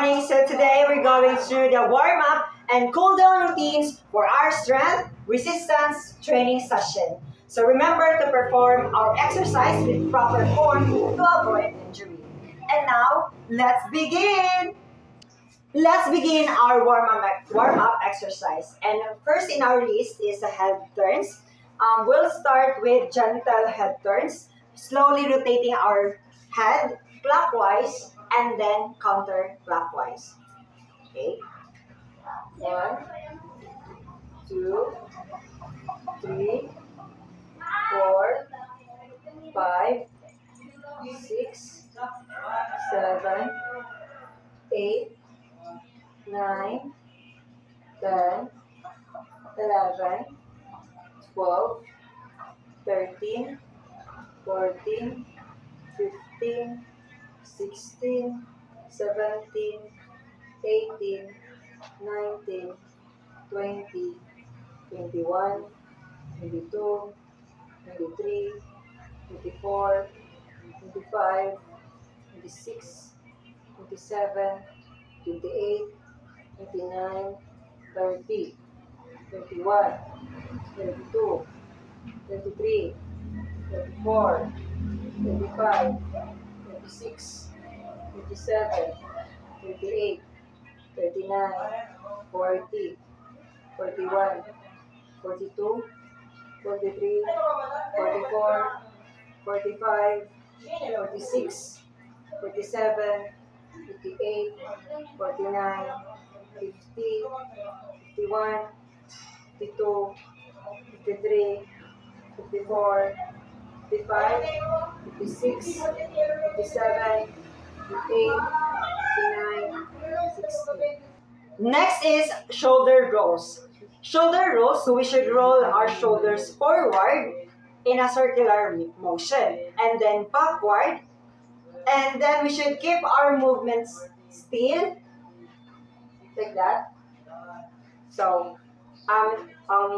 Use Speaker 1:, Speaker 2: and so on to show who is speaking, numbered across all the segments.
Speaker 1: morning. So today we're going through the warm-up and cool-down routines for our strength resistance training session. So remember to perform our exercise with proper form to avoid injury. And now, let's begin! Let's begin our warm-up exercise. And first in our list is the head turns. We'll start with gentle head turns, slowly rotating our head clockwise and then counterclockwise. Okay. 1, 2, 3, 4, 5, 6, 7, 8, 9, 10, 11, 12, 13, 14, 15, 16, 17, 18, 19, 20, 21, 22, 23, 24, 25, 26, 27, 28, 29, 30, 31, 32, 33, 34, 35, 36, 37, 38, 39, 40, 41, 42, 43, 44, 45, 46, 47, 58, 49, 50, 51, 52, 53, 54, 55, 56, 57, 58, 59, 60. Next is shoulder rolls. Shoulder rolls, so we should roll our shoulders forward in a circular motion and then backward. And then we should keep our movements still, like that. So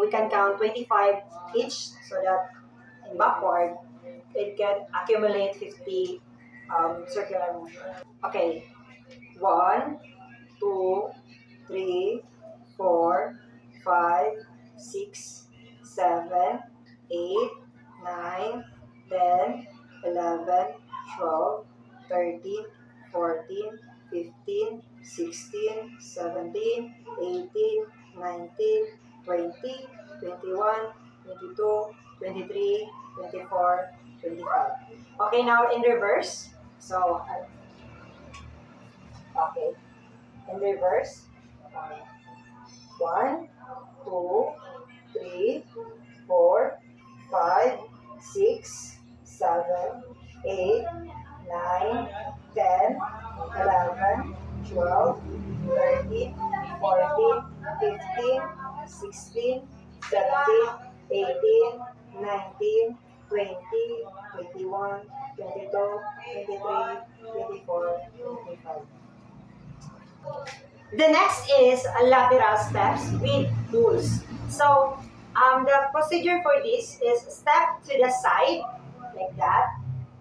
Speaker 1: we can count 25 each so that in backward, it can accumulate 50 circular motion. Okay, 1, 2, 3, 4, 5, 6, 7, 8, 9, 10, 11, 12, 13, 14, 15, 16, 17, 18, 19, 20, 21, 22, 23, 24, 25. Okay, now in reverse. So, okay, in reverse. 1, 2, 3, 4, 5, 6, 7, 8, 9, 10, 11, 12, 13, 14, 15, 16, 17, 18, 19, 20, 21, 22, 23, 24, 25. The next is lateral steps with pulls. So, the procedure for this is step to the side, like that,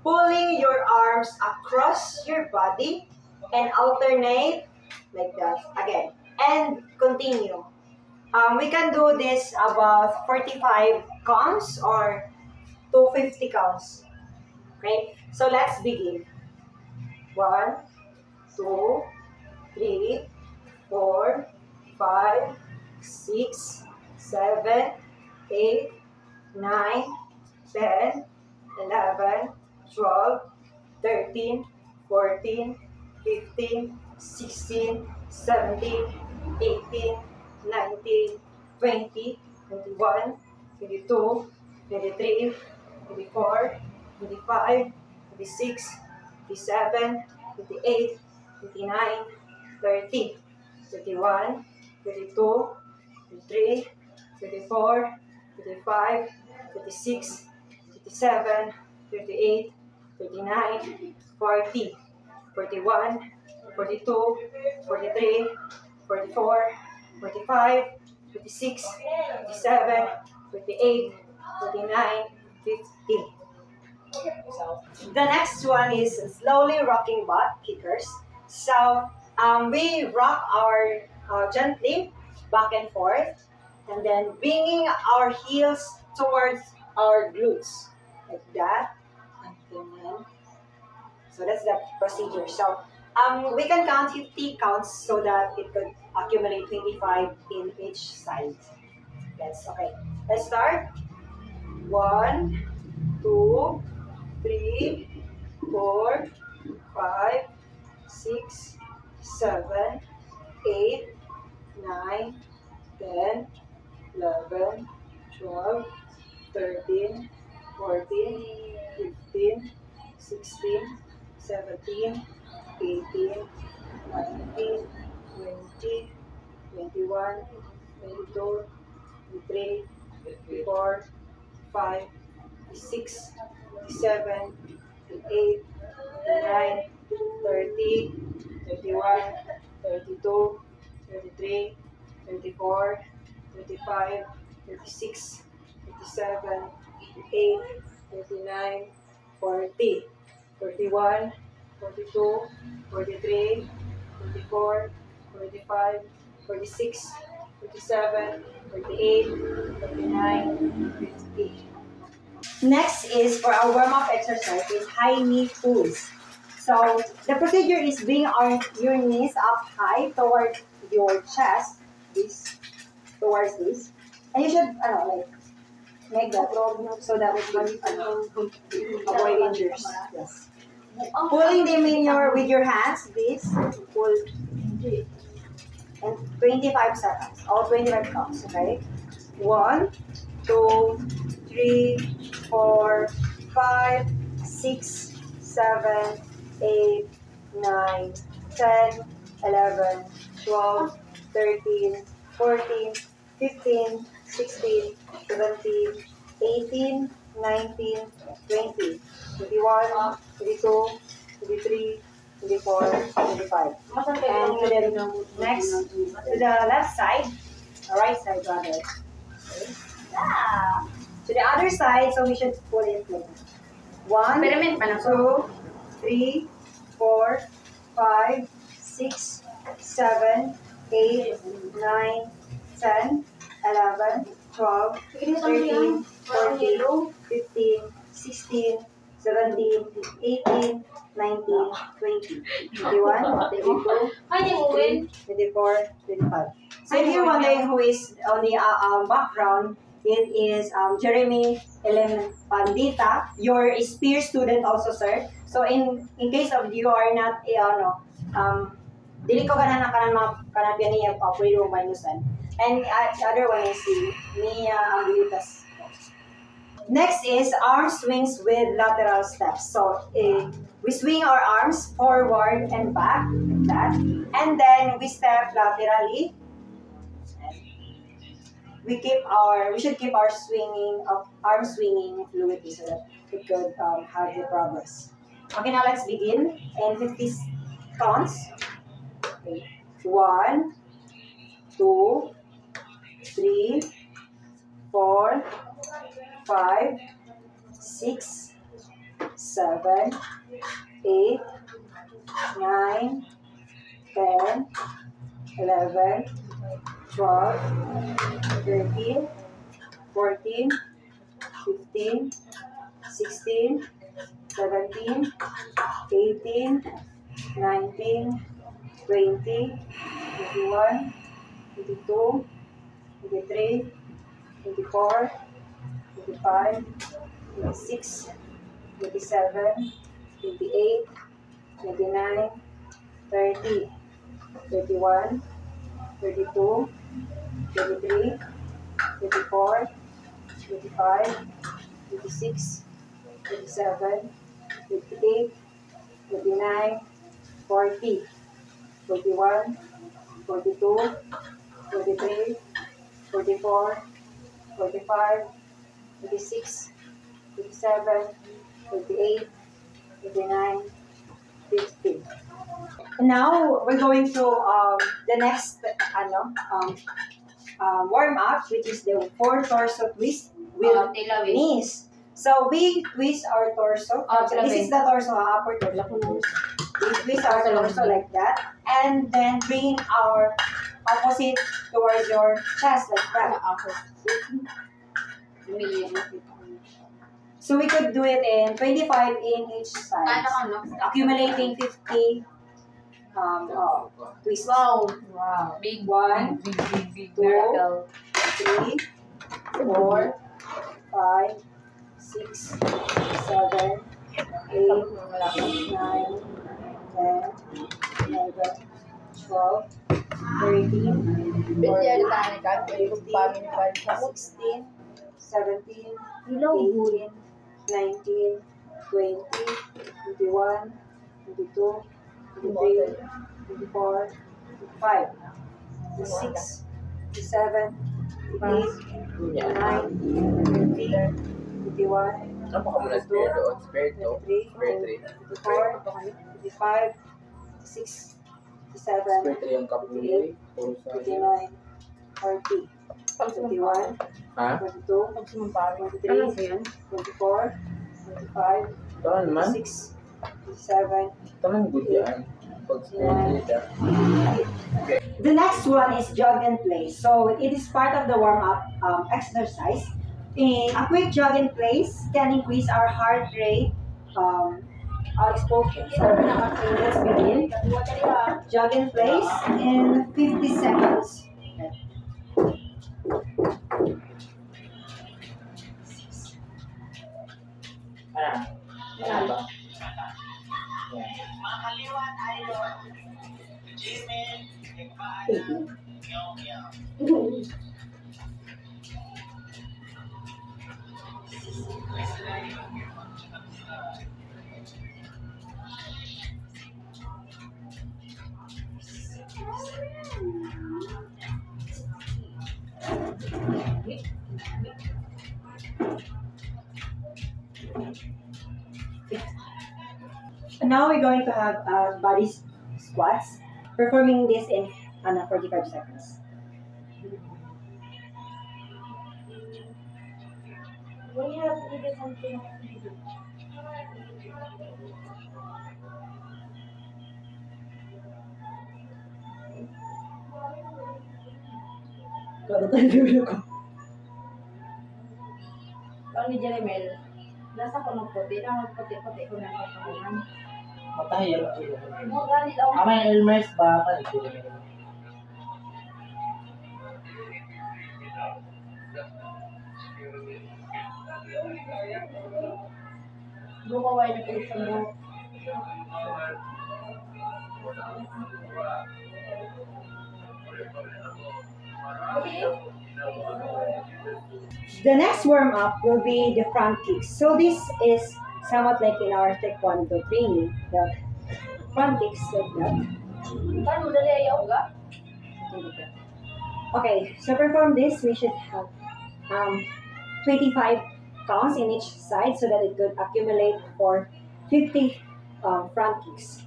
Speaker 1: pulling your arms across your body and alternate, like that, again, and continue. We can do this about 45 counts or 250 counts. Okay, so let's begin. 1, 2, 3, 4, 5, 6, 7, 8, 9, 10, 11, 12, 13, 14, 15, 16, 17, 18, 19, 20, 21, 22, 23, 24, 25, 26, 27, 28, 29, 30, 31, 32, 33, 34, 35, 36, 37, 38, 39, 40, 41, 42, 43, 44, 45, 46, 47, 48, 49, 50. The next one is slowly rocking butt kickers. So we rock our gently back and forth, and then bringing our heels towards our glutes, like that. And then, so that's the procedure. So we can count 50 counts so that it could accumulate 25 in each side. That's okay. Let's start. 1, 2, 3, 4, 5, 6, 7, 8, 9, 10, 11, 12, 13, 14, 15, 16, 17, 18, 19, 20, 21, 22, 23, 24, 5, 6, 7, 8, 9, 30, 31, 32, 33, 34, 35, 36, 37, 38, 39, 40, 41, 42, 43, 44, 45, 46, 47, 48, 49, 50. Next is for our warm-up exercise is high knee pulls. So the procedure is bring your knees up high towards your chest, towards this, and you should like make that so that it will avoid injuries. Yes. Pulling them with your hands, this pull, and 25 seconds, all 25 counts. Okay. 1, 2, 3, 4, 5, 6, 7, 8, 9, 10, 11, 12, 13, 14, 15, 16, 17, 18, 19, 20, 21, 22, 23, 24, 25. And to the next, to the left side, right side rather. Okay. Yeah. To the other side, so we should pull it like 1, 2, 3, 4, 5, 6, 7, 8, 9, 10, 11, 12, 13, 14, 15, 16, 17, 18, 19, 20, 21, 22, 23, 24, 25. So if you're wondering who is on the background, it is Jeremy Ellen Pandita, your Spear student also, sir. So in case of you are not dili ko ganahan mga kanapyan niya pa pwede mong minusan. And the other one is si Mia Ambilitas. Next is arm swings with lateral steps. So we swing our arms forward and back like that, and then we step laterally. We should keep our arm swinging fluidly so that we could have the progress. Okay, now let's begin. And 50 counts. Okay. 1, 2, 3, 4, 5, 6, 7, 8, 9, 10, 11, 12, 13, 14, 15, 16, 17, 18, 19, 20, 21, 22, 23, 24, 25, 26, 27, 28, 29, 30, 31, 32, 33, 34, 35, 36, 37, 38, 39, 40, 41, 42, 43, 44, 45, 46, 47, 48, 49, 50. Now we're going to the next warm up, which is the 4 torso twist with knees. So we twist our torso. This is the torso, upper torso. We twist our torso like that, and then bring our opposite towards your chest like that. So we could do it in 25 in each side, accumulating 50 twists.
Speaker 2: Wow.
Speaker 3: Big.
Speaker 1: 1,
Speaker 3: Big
Speaker 1: 2, 3, 4, 5, 6, 7, 8, 9, 10, 11, 12, 13, 14, 15, 16, 17, 18, 19, 20, 21, 22, 23, 24, 25, 26, 27, 28, 29, 30, 31,
Speaker 4: Ano ka muna spare doon? Spare to?
Speaker 1: 23,
Speaker 4: Spare 3.
Speaker 1: 24, 25, 26, 27,
Speaker 4: Spare 3 yung kapuli.
Speaker 1: 29, 30, 31,
Speaker 4: Ha?
Speaker 1: 22, 23, 24, 25,
Speaker 4: Ito naman.
Speaker 1: 26, 27.
Speaker 4: Ito naman good yan. Pag spare 3 ka.
Speaker 1: The next one is jog in place. So it is part of the warm-up exercise. In a quick jog in place can increase our heart rate, our exposure. So let's begin. Jog in place in 50 seconds.
Speaker 4: Ano ba?
Speaker 1: And now we're going to have body squats, performing this in 45 seconds. We have to do something. Kalau tayo dulu ko.
Speaker 2: Ang ni Jeremel, nasa ko magputi, puti-puti ko na kapangan.
Speaker 4: Matahir.
Speaker 2: Mo gani daw.
Speaker 4: Amay Elmer's ba? Palit.
Speaker 2: Bukaway na kayo sa mo.
Speaker 1: The next warm up will be the front kicks. So this is somewhat like in our taekwondo training. The front kicks like that.
Speaker 2: Kan mo dali ayaw ga?
Speaker 1: Okay, so perform this. We should have 25 counts in each side so that it could accumulate for 50 front kicks.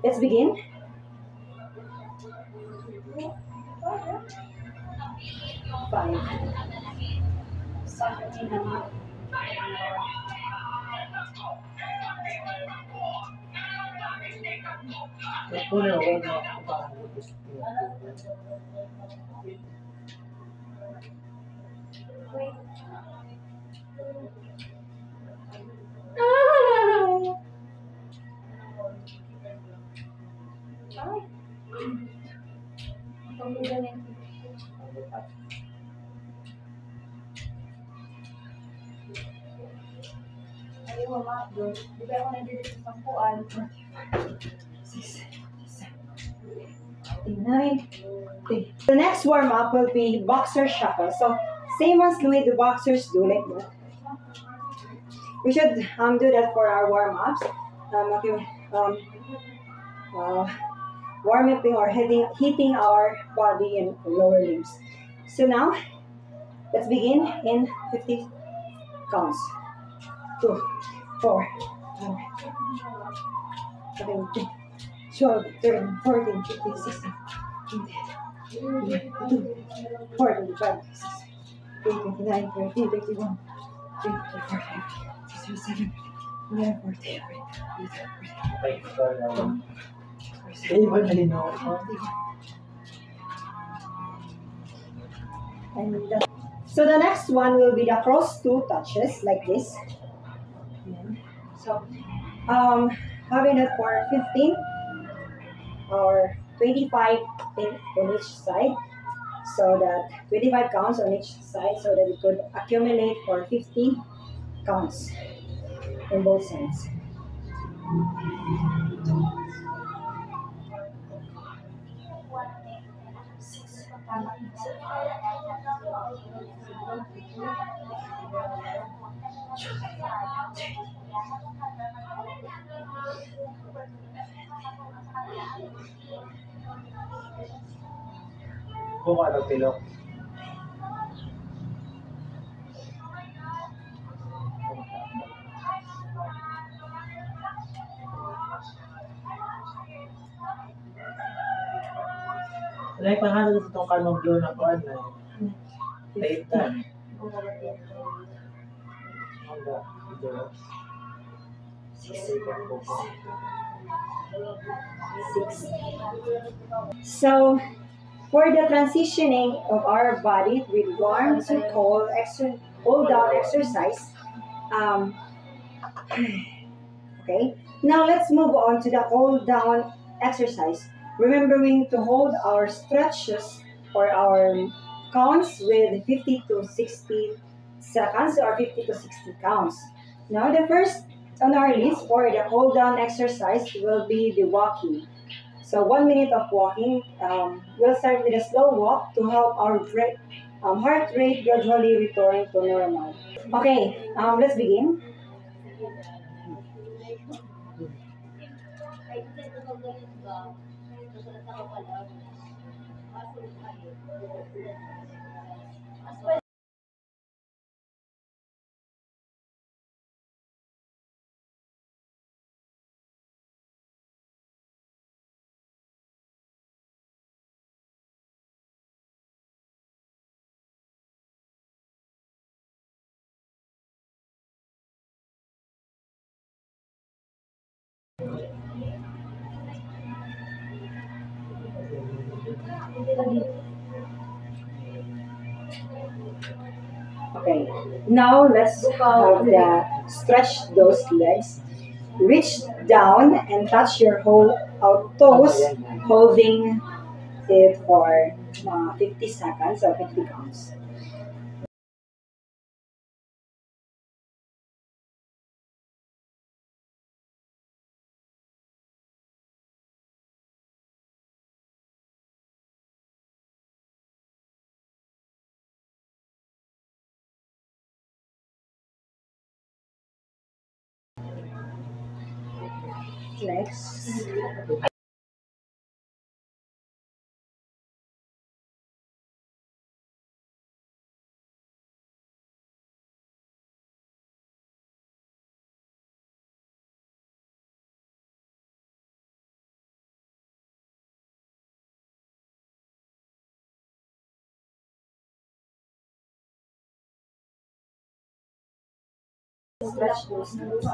Speaker 1: Let's begin. Five.
Speaker 2: Ayaw mama, di ba ako nandito sa pangkuan?
Speaker 1: 9. Okay. The next warm up will be boxer shuffle. So same as Louis the boxers do, like that. We should do that for our warm ups. Warm upping or hitting our body and lower limbs. So now let's begin in 50 counts. 2, 4, 5, 7, 10, 12, 13, 14, 15, 16, 17, 18, 19, 20, 21, 22, 23, 24, 25, 26, 27, 28, 29, 30, 31, 32, 33, 34, 35, 36, 37, 38, 39, 40, 41, 42, 43, 44, 45, 46, 47, Yeah, 40.
Speaker 4: Okay, ikaw na. Sige, ba nalinaw ko?
Speaker 1: So the next one will be the cross two touches like this. So having it for 15 or 25 on each side, so that 25 counts on each side, so that it could accumulate for 50 counts on both sides.
Speaker 4: Buka ng pilok. Wala yung pangalan sa itong kalmang blue na kuwan na tape na. Hangga, ito.
Speaker 1: So for the transitioning of our body with warm to cold down exercise, okay, now let's move on to the cold down exercise, remembering to hold our stretches or our counts with 50 to 60 seconds or 50 to 60 counts. Now the first on our list for the cold down exercise will be the walking. So 1 minute of walking. We'll start with a slow walk to help our heart rate gradually return to normal. Okay, let's begin. Okay, now let's stretch those legs. Reach down and touch your whole out toes, holding it for 50 seconds or 50 counts. Next. Stretch those legs.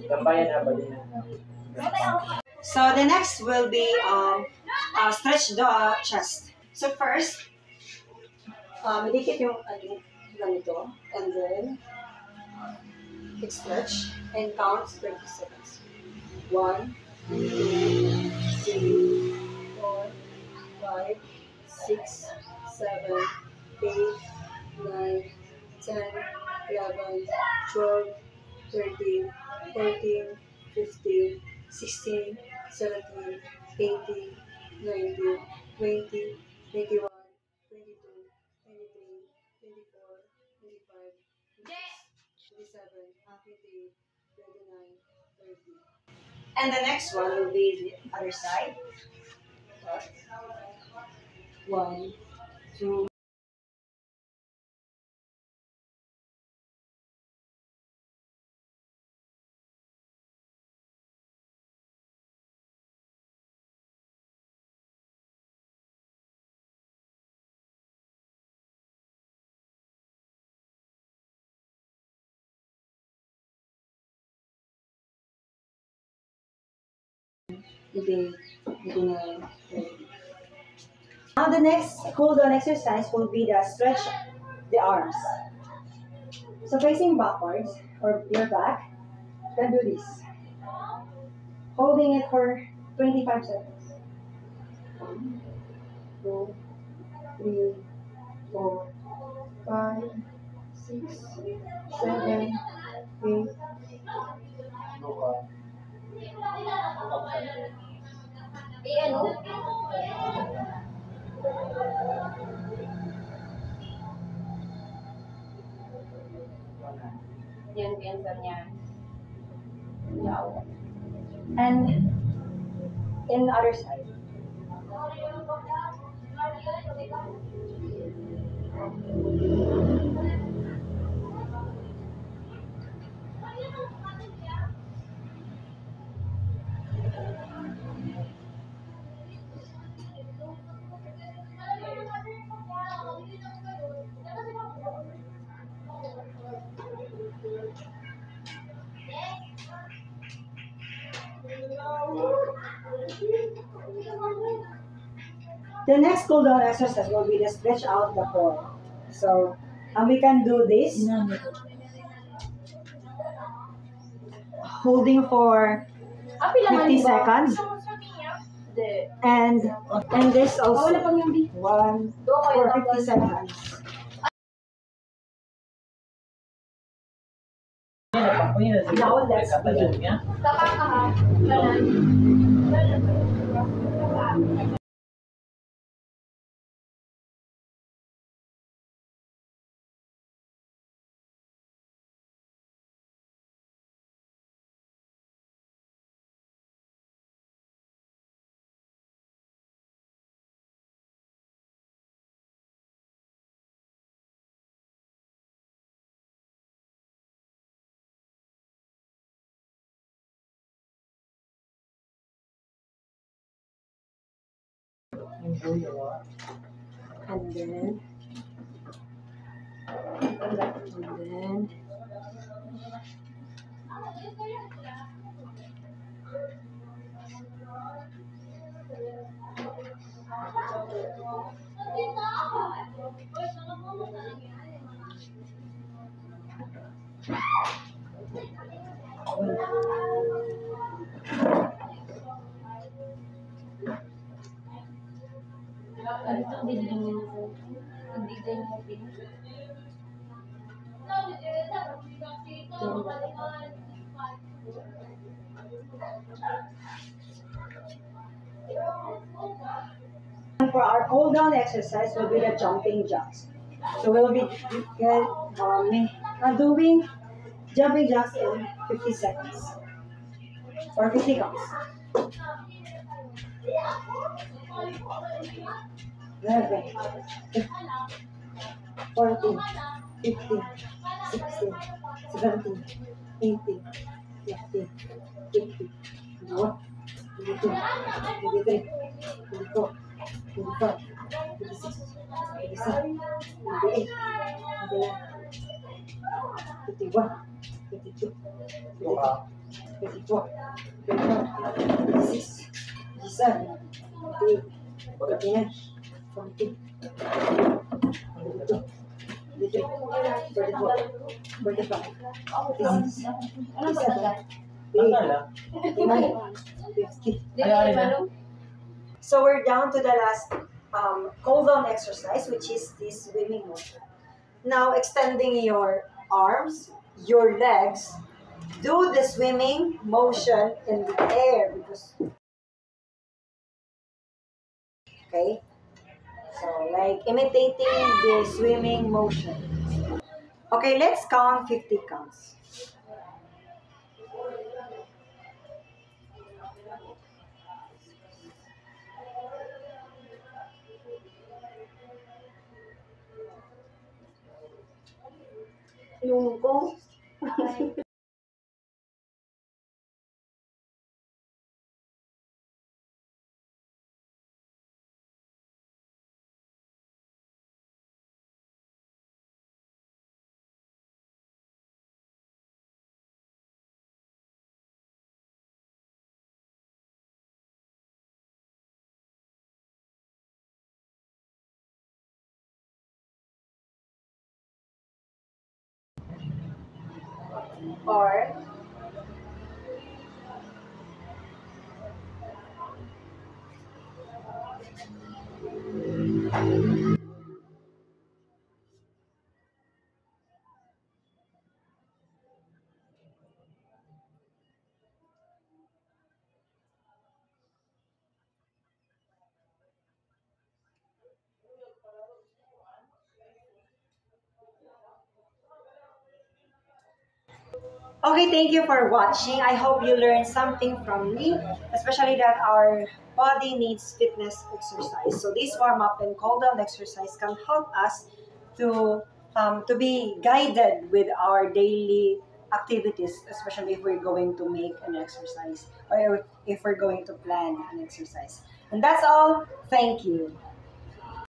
Speaker 4: Gambayan na ba din?
Speaker 1: So the next will be stretch the chest. So first, idikit yung ganito, and then stretch and count 20 seconds. 1, 2, 3, 4, 5, 6, 7, 8, 9, 10, 11, 12, 13, 14, 15, 16, 17, 18, 19, 20, 21, 22, 57, 58, 29, 30. And the next one will be the other side. One, two. Today, 29, 30. Now the next cool down exercise will be the stretch the arms. So facing backwards or your back, then do this. Holding it for 25 seconds. 1, 2, 3, 4, 5, 6, 7, 8.
Speaker 2: Ano? Yan, cancer niya.
Speaker 1: And in the other side. The next cool down exercise will be to stretch out the core. So, we can do this holding for 50 seconds. And this also 1 for 50 seconds. Now let's begin. And then for our cool down exercise will be the jumping jacks. So we'll be doing jumping jacks in 50 seconds or 50 counts. 11, 14, 15, 16, 17, 18, 19, 20, 21, 22, 23, 24, 25, 26, 27, 28, 29, 51, 52, 53, 54, 55, 56, 57, 58, 59, 40, 42, 43, 44, 45, 46, 47, 59, 50. So we're down to the last cool down exercise, which is this swimming motion. Now extending your arms, your legs, do the swimming motion in the air because okay, so like imitating the swimming motion. Okay, let's count 50 counts.
Speaker 2: Yung ko. Or,
Speaker 1: Okay, thank you for watching. I hope you learned something from me, especially that our body needs fitness exercise. So this warm-up and cool-down exercise can help us to be guided with our daily activities, especially if we're going to make an exercise or if we're going to plan an exercise. And that's all. Thank you.